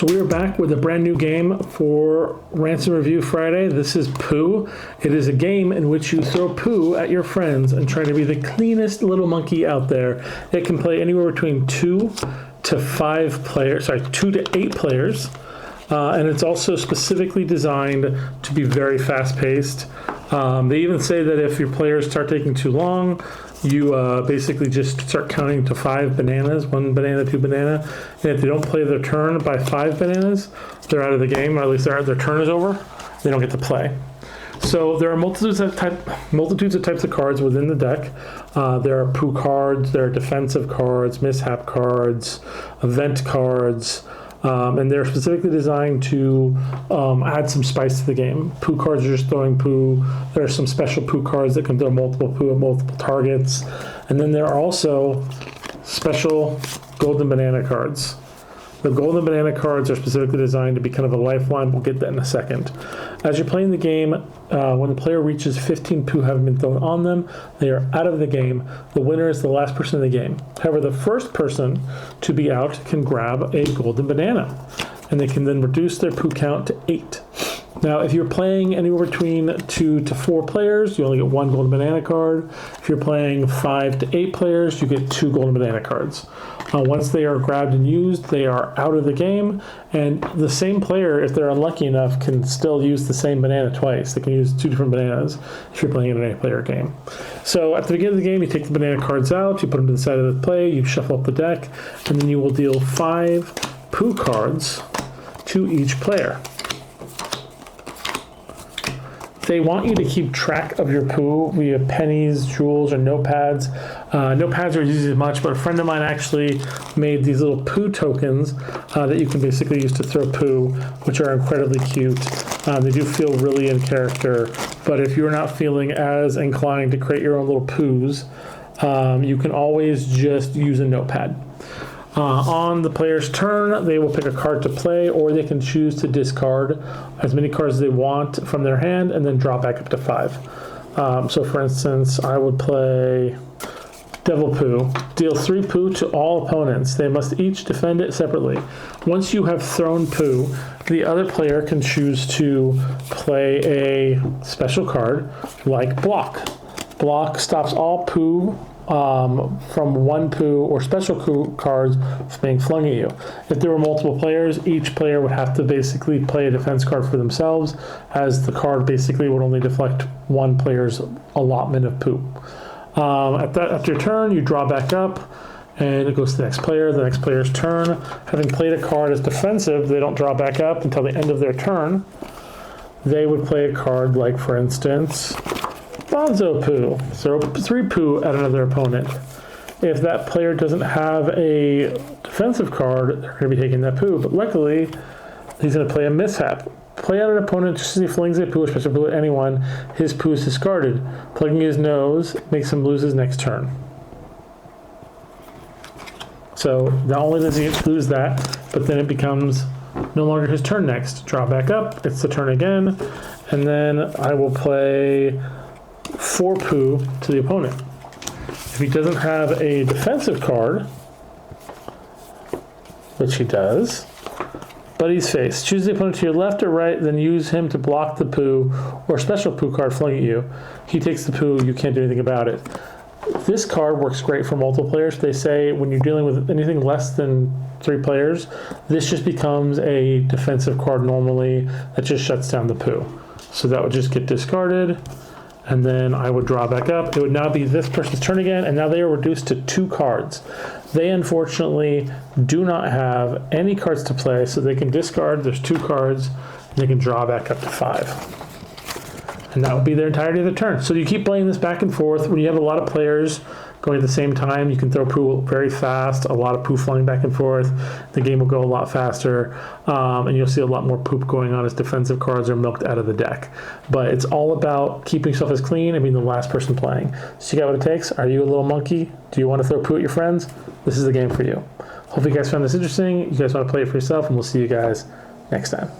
So we are back with a brand new game for Rants and Review Friday. This is Poo. It is a game in which you throw poo at your friends and try to be the cleanest little monkey out there. It can play anywhere between 2 to 8 players. And it's also specifically designed to be very fast-paced. They even say that if your players start taking too long, you basically just start counting to 5 bananas, 1 banana, 2 banana. And if they don't play their turn by 5 bananas, they're out of the game, or at least their turn is over. They don't get to play. So there are multitudes of types of cards within the deck. There are poo cards, there are defensive cards, mishap cards, event cards. And they're specifically designed to add some spice to the game. Poo cards are just throwing poo. There are some special poo cards that can throw multiple poo at multiple targets. And then there are also special golden banana cards. The golden banana cards are specifically designed to be kind of a lifeline. We'll get that in a second. As you're playing the game, when the player reaches 15 poo having been thrown on them, they are out of the game. The winner is the last person in the game. However, the first person to be out can grab a golden banana, and they can then reduce their poo count to 8. Now, if you're playing anywhere between 2 to 4 players, you only get 1 golden banana card. If you're playing 5 to 8 players, you get 2 golden banana cards. Once they are grabbed and used, they are out of the game, and the same player, if they're unlucky enough, can still use the same banana twice. They can use 2 different bananas if you're playing an 8-player game. So at the beginning of the game, you take the banana cards out, you put them to the side of the play, you shuffle up the deck, and then you will deal 5 poo cards to each player. They want you to keep track of your poo via pennies, jewels, or notepads. Notepads are used as much, but a friend of mine actually made these little poo tokens that you can basically use to throw poo, which are incredibly cute. They do feel really in character, but if you're not feeling as inclined to create your own little poos, you can always just use a notepad. On the player's turn, they will pick a card to play, or they can choose to discard as many cards as they want from their hand and then draw back up to 5. So for instance, I would play Devil Poo. Deal 3 poo to all opponents. They must each defend it separately. Once you have thrown poo, the other player can choose to play a special card like Block. Block stops all poo from 1 poo or special poo cards being flung at you. If there were multiple players, each player would have to basically play a defense card for themselves, as the card basically would only deflect 1 player's allotment of poo. After your turn, you draw back up, and it goes to the next player. The next player's turn. Having played a card as defensive, they don't draw back up until the end of their turn. They would play a card like, for instance, Bonzo Poo. Throw 3 poo at another opponent. If that player doesn't have a defensive card, they're going to be taking that poo. But luckily, he's going to play a mishap. Play out an opponent just as he flings a poo, or special poo at anyone. His poo is discarded. Plugging his nose makes him lose his next turn. So not only does he lose that, but then it becomes no longer his turn next. Draw back up. It's the turn again. And then I will play 4 poo to the opponent. If he doesn't have a defensive card, which he does, Buddy's Face. Choose the opponent to your left or right, then use him to block the poo or special poo card flung at you. He takes the poo, you can't do anything about it. This card works great for multiple players. They say when you're dealing with anything less than 3 players, this just becomes a defensive card normally that just shuts down the poo. So that would just get discarded, and then I would draw back up. It would now be this person's turn again, and now they are reduced to 2 cards. They unfortunately do not have any cards to play, so they can discard. There's 2 cards, and they can draw back up to 5. And that would be their entirety of the turn. So you keep playing this back and forth. When you have a lot of players going at the same time, you can throw poo very fast, a lot of poo flying back and forth. The game will go a lot faster, and you'll see a lot more poop going on as defensive cards are milked out of the deck. But it's all about keeping yourself as clean and being the last person playing. So you got what it takes. Are you a little monkey? Do you want to throw poo at your friends? This is the game for you. Hope you guys found this interesting. You guys want to play it for yourself, and we'll see you guys next time.